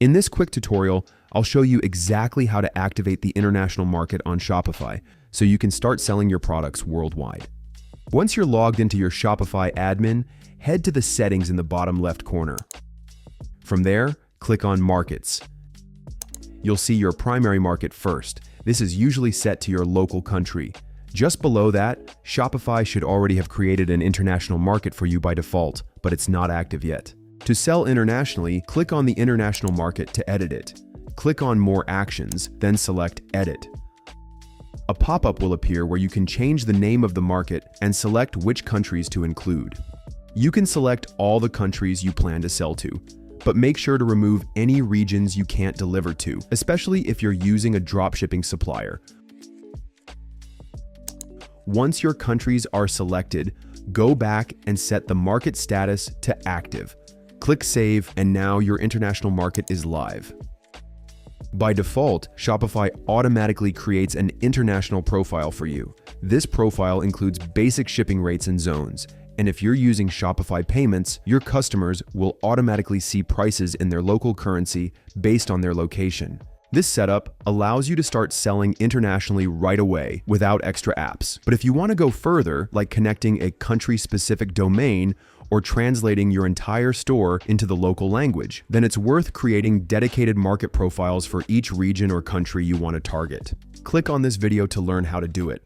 In this quick tutorial, I'll show you exactly how to activate the international market on Shopify so you can start selling your products worldwide. Once you're logged into your Shopify admin, head to the settings in the bottom left corner. From there, click on Markets. You'll see your primary market first. This is usually set to your local country. Just below that, Shopify should already have created an international market for you by default, but it's not active yet. To sell internationally, click on the international market to edit it. Click on More Actions, then select Edit. A pop-up will appear where you can change the name of the market and select which countries to include. You can select all the countries you plan to sell to, but make sure to remove any regions you can't deliver to, especially if you're using a dropshipping supplier. Once your countries are selected, go back and set the market status to active. Click Save, and now your international market is live. By default, Shopify automatically creates an international profile for you. This profile includes basic shipping rates and zones, and if you're using Shopify payments, your customers will automatically see prices in their local currency based on their location. This setup allows you to start selling internationally right away without extra apps. But if you want to go further, like connecting a country-specific domain or translating your entire store into the local language, then it's worth creating dedicated market profiles for each region or country you want to target. Click on this video to learn how to do it.